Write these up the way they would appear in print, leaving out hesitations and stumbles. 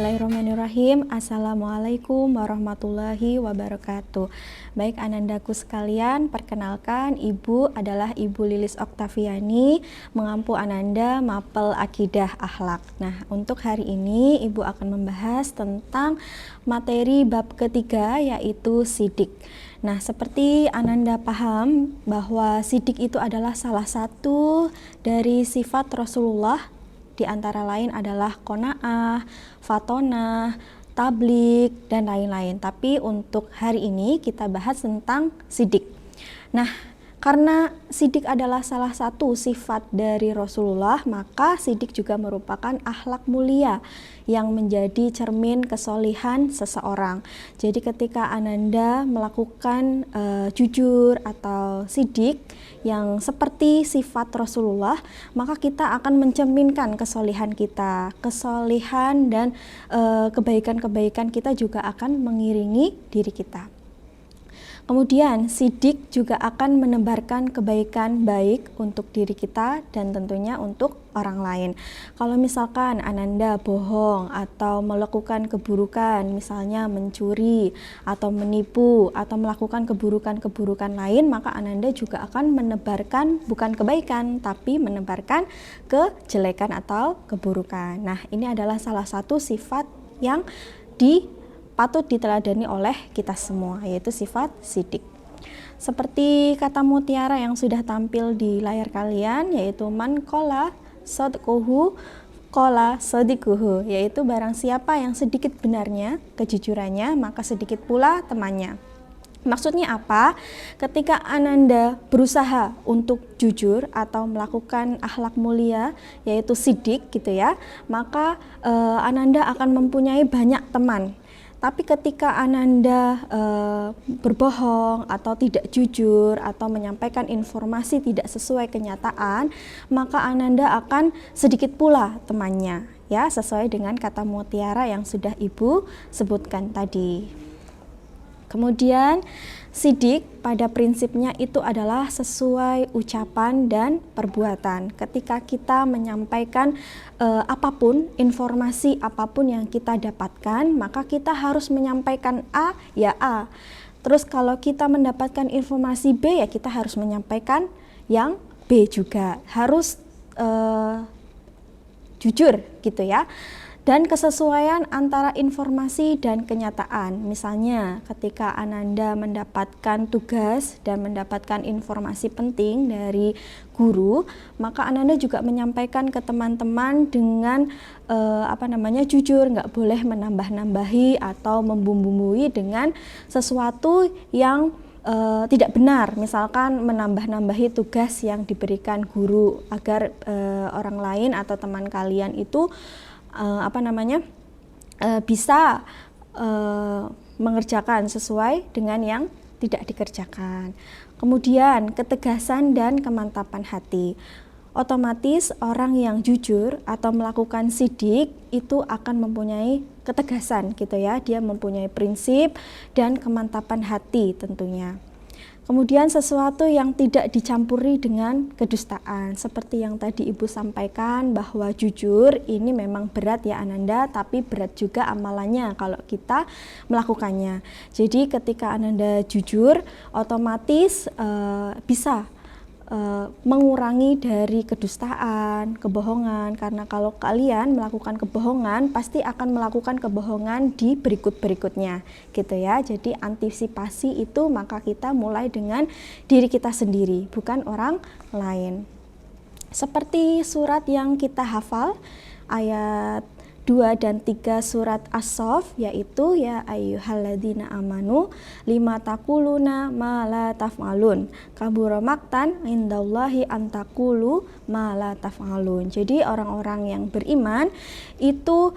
Bismillahirrahmanirrahim. Assalamualaikum warahmatullahi wabarakatuh. Baik anandaku sekalian, perkenalkan Ibu adalah Ibu Lilis Oktaviani, mengampu Ananda Mapel Akidah Akhlak. Nah, untuk hari ini Ibu akan membahas tentang materi bab ketiga, yaitu sidik. Nah, seperti Ananda paham bahwa sidik itu adalah salah satu dari sifat Rasulullah, di antara lain adalah qanaah, fatonah, tablik, dan lain-lain. Tapi untuk hari ini kita bahas tentang sidik. Nah, karena sidik adalah salah satu sifat dari Rasulullah, maka sidik juga merupakan akhlak mulia yang menjadi cermin kesolihan seseorang. Jadi ketika Ananda melakukan jujur atau sidik yang seperti sifat Rasulullah, maka kita akan mencerminkan kesolihan kita, kesolihan dan kebaikan-kebaikan kita juga akan mengiringi diri kita. Kemudian sidik juga akan menebarkan kebaikan baik untuk diri kita dan tentunya untuk orang lain. Kalau misalkan Ananda bohong atau melakukan keburukan, misalnya mencuri atau menipu atau melakukan keburukan-keburukan lain, maka Ananda juga akan menebarkan bukan kebaikan tapi menebarkan kejelekan atau keburukan. Nah, ini adalah salah satu sifat yang patut diteladani oleh kita semua, yaitu sifat sidik. Seperti kata mutiara yang sudah tampil di layar kalian, yaitu man qala sadquhu qala sadiquhu, yaitu barang siapa yang sedikit benarnya, kejujurannya, maka sedikit pula temannya. Maksudnya apa? Ketika Ananda berusaha untuk jujur atau melakukan akhlak mulia, yaitu sidik gitu ya, maka Ananda akan mempunyai banyak teman. Tapi ketika Ananda berbohong atau tidak jujur atau menyampaikan informasi tidak sesuai kenyataan, maka Ananda akan sedikit pula temannya, ya, sesuai dengan kata mutiara yang sudah Ibu sebutkan tadi. Kemudian sidik pada prinsipnya itu adalah sesuai ucapan dan perbuatan. Ketika kita menyampaikan apapun, informasi apapun yang kita dapatkan, maka kita harus menyampaikan A, ya A. Terus kalau kita mendapatkan informasi B, ya kita harus menyampaikan yang B juga. Harus jujur gitu ya. Dan kesesuaian antara informasi dan kenyataan. Misalnya ketika Ananda mendapatkan tugas dan mendapatkan informasi penting dari guru, maka Ananda juga menyampaikan ke teman-teman dengan jujur, nggak boleh menambah-nambahi atau membumbui dengan sesuatu yang tidak benar, misalkan menambah-nambahi tugas yang diberikan guru agar orang lain atau teman kalian itu bisa mengerjakan sesuai dengan yang tidak dikerjakan. Kemudian ketegasan dan kemantapan hati. Otomatis orang yang jujur atau melakukan sidik itu akan mempunyai ketegasan gitu ya, dia mempunyai prinsip dan kemantapan hati tentunya. Kemudian sesuatu yang tidak dicampuri dengan kedustaan, seperti yang tadi Ibu sampaikan bahwa jujur ini memang berat ya Ananda, tapi berat juga amalannya kalau kita melakukannya. Jadi ketika Ananda jujur, otomatis bisa mengurangi dari kedustaan, kebohongan, karena kalau kalian melakukan kebohongan pasti akan melakukan kebohongan di berikut-berikutnya gitu ya. Jadi antisipasi itu maka kita mulai dengan diri kita sendiri, bukan orang lain. Seperti surat yang kita hafal, ayat 2 dan 3 surat As-Saff, yaitu ya ayyuhalladzina amanu lima taquluna ma la taf'alun kabura maqtan indallahi an taqulu ma la taf'alun. Jadi orang-orang yang beriman itu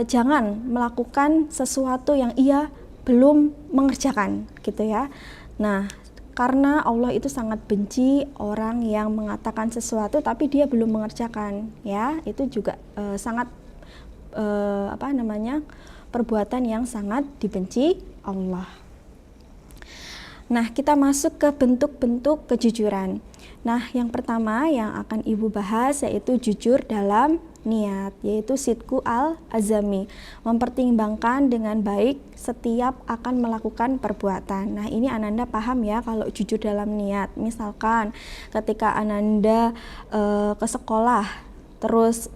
jangan melakukan sesuatu yang ia belum mengerjakan gitu ya. Nah, karena Allah itu sangat benci orang yang mengatakan sesuatu tapi dia belum mengerjakan, ya. Itu juga sangat perbuatan yang sangat dibenci Allah. Nah, kita masuk ke bentuk-bentuk kejujuran. Nah, yang pertama yang akan Ibu bahas yaitu jujur dalam niat, yaitu sidku al-azami, mempertimbangkan dengan baik setiap akan melakukan perbuatan. Nah, ini Ananda paham ya kalau jujur dalam niat. Misalkan ketika Ananda ke sekolah, terus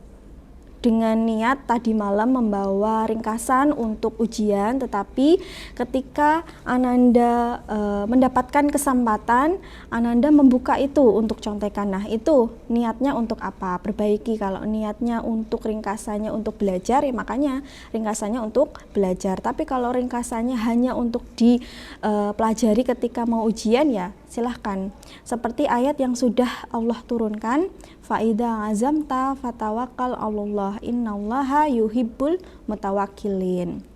dengan niat tadi malam membawa ringkasan untuk ujian, tetapi ketika Ananda mendapatkan kesempatan, Ananda membuka itu untuk contekan. Nah, itu niatnya untuk apa? Perbaiki. Kalau niatnya untuk ringkasannya untuk belajar, ya makanya ringkasannya untuk belajar. Tapi kalau ringkasannya hanya untuk dipelajari ketika mau ujian, ya silahkan. Seperti ayat yang sudah Allah turunkan, faida azamta fatawakkal Allah innallaha yuhibbul mutawakkilin.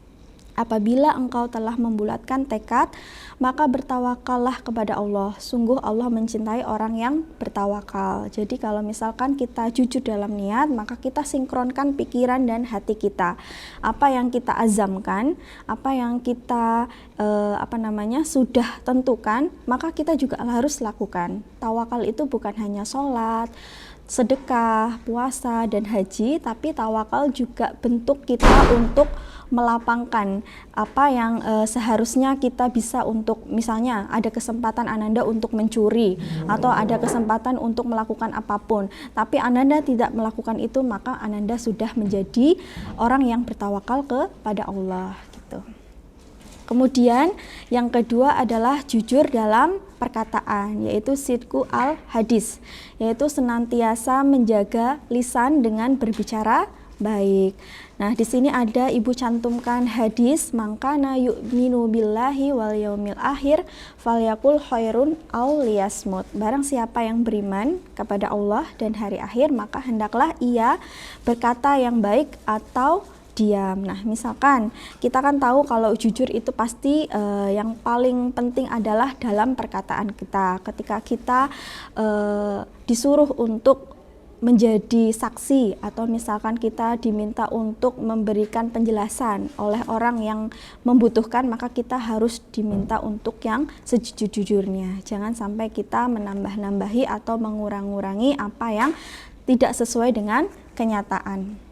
Apabila engkau telah membulatkan tekad, maka bertawakallah kepada Allah. Sungguh Allah mencintai orang yang bertawakal. Jadi kalau misalkan kita jujur dalam niat, maka kita sinkronkan pikiran dan hati kita. Apa yang kita azamkan, apa yang kita sudah tentukan, maka kita juga harus lakukan. Tawakal itu bukan hanya sholat, sedekah, puasa, dan haji, tapi tawakal juga bentuk kita untuk melapangkan apa yang seharusnya kita bisa untuk, misalnya ada kesempatan Ananda untuk mencuri atau ada kesempatan untuk melakukan apapun, tapi Ananda tidak melakukan itu, maka Ananda sudah menjadi orang yang bertawakal kepada Allah gitu. Kemudian yang kedua adalah jujur dalam perkataan, yaitu sidku al-hadis, yaitu senantiasa menjaga lisan dengan berbicara baik. Nah, di sini ada Ibu cantumkan hadis, mangkana yu'minu billahi wal yaumil akhir falyakul khairun aw liyasmut. Barang siapa yang beriman kepada Allah dan hari akhir, maka hendaklah ia berkata yang baik atau diam. Nah, misalkan kita kan tahu kalau jujur itu pasti yang paling penting adalah dalam perkataan kita. Ketika kita disuruh untuk menjadi saksi atau misalkan kita diminta untuk memberikan penjelasan oleh orang yang membutuhkan, maka kita harus diminta untuk yang sejujur-jujurnya. Jangan sampai kita menambah-nambahi atau mengurang-ngurangi apa yang tidak sesuai dengan kenyataan.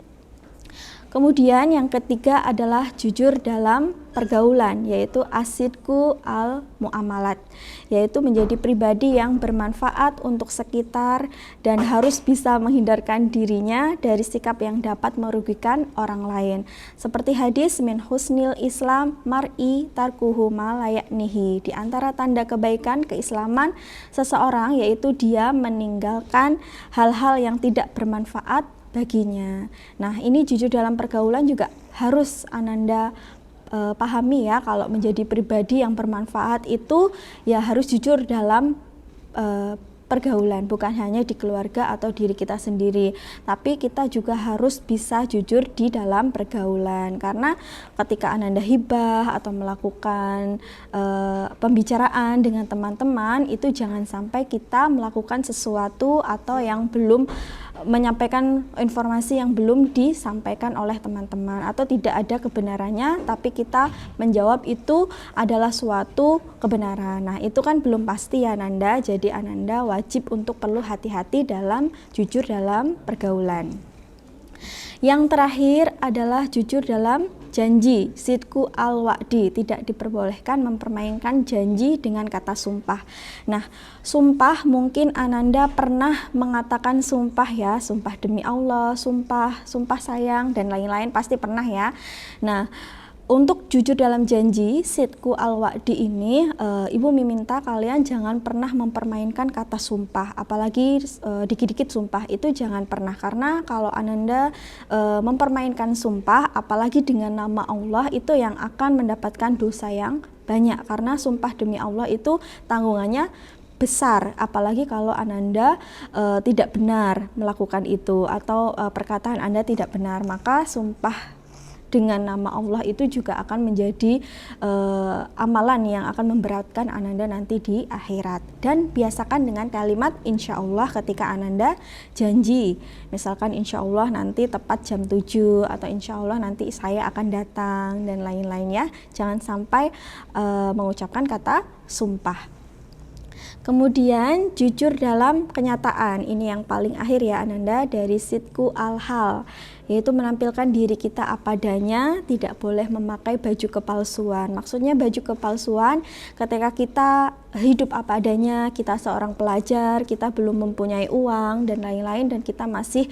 Kemudian yang ketiga adalah jujur dalam pergaulan, yaitu asidku al-mu'amalat, yaitu menjadi pribadi yang bermanfaat untuk sekitar dan harus bisa menghindarkan dirinya dari sikap yang dapat merugikan orang lain. Seperti hadis min husnil Islam mar'i tarkuhu ma la yaknihi, di antara tanda kebaikan keislaman seseorang yaitu dia meninggalkan hal-hal yang tidak bermanfaat baginya. Nah, ini jujur dalam pergaulan juga harus Ananda pahami ya, kalau menjadi pribadi yang bermanfaat itu ya harus jujur dalam pergaulan, bukan hanya di keluarga atau diri kita sendiri, tapi kita juga harus bisa jujur di dalam pergaulan. Karena ketika Ananda hibah atau melakukan pembicaraan dengan teman-teman, itu jangan sampai kita melakukan sesuatu atau yang belum menyampaikan informasi yang belum disampaikan oleh teman-teman atau tidak ada kebenarannya, tapi kita menjawab itu adalah suatu kebenaran. Nah, itu kan belum pasti ya Ananda, jadi Ananda wajib untuk perlu hati-hati dalam jujur dalam pergaulan. Yang terakhir adalah jujur dalam janji, sidku al-wa'di, tidak diperbolehkan mempermainkan janji dengan kata sumpah. Nah, sumpah mungkin Ananda pernah mengatakan sumpah ya, sumpah demi Allah, sumpah sayang, dan lain-lain pasti pernah ya. Nah, untuk jujur dalam janji, sidku al-wa'di ini, Ibu meminta kalian jangan pernah mempermainkan kata sumpah, apalagi dikit-dikit sumpah, itu jangan pernah. Karena kalau Ananda mempermainkan sumpah, apalagi dengan nama Allah, itu yang akan mendapatkan dosa yang banyak. Karena sumpah demi Allah itu tanggungannya besar, apalagi kalau Ananda tidak benar melakukan itu, atau perkataan Anda tidak benar, maka sumpah dengan nama Allah itu juga akan menjadi amalan yang akan memberatkan Ananda nanti di akhirat. Dan biasakan dengan kalimat insya Allah ketika Ananda janji, misalkan insya Allah nanti tepat jam 7 atau insya Allah nanti saya akan datang dan lain-lain ya. Jangan sampai mengucapkan kata sumpah. Kemudian jujur dalam kenyataan, ini yang paling akhir ya Ananda, dari sidku al-hal, yaitu menampilkan diri kita apa adanya, tidak boleh memakai baju kepalsuan. Maksudnya baju kepalsuan ketika kita hidup apa adanya, kita seorang pelajar, kita belum mempunyai uang dan lain-lain, dan kita masih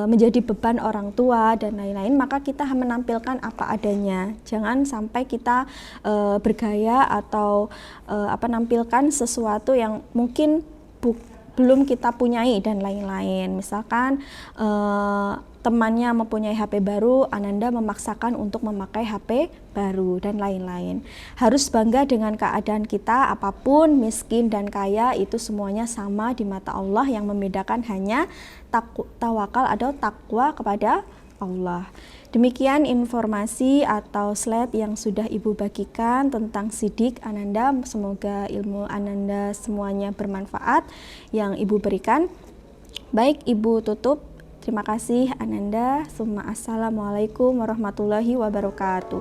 menjadi beban orang tua dan lain-lain, maka kita menampilkan apa adanya. Jangan sampai kita bergaya atau menampilkan sesuatu yang mungkin belum kita punyai dan lain-lain. Misalkan temannya mempunyai HP baru, Ananda memaksakan untuk memakai HP baru dan lain-lain. Harus bangga dengan keadaan kita, apapun miskin dan kaya itu semuanya sama di mata Allah, yang membedakan hanya tawakal atau takwa kepada Allah. Demikian informasi atau slide yang sudah Ibu bagikan tentang sidik Ananda. Semoga ilmu Ananda semuanya bermanfaat yang Ibu berikan. Baik, Ibu tutup. Terima kasih Ananda. Assalamualaikum warahmatullahi wabarakatuh.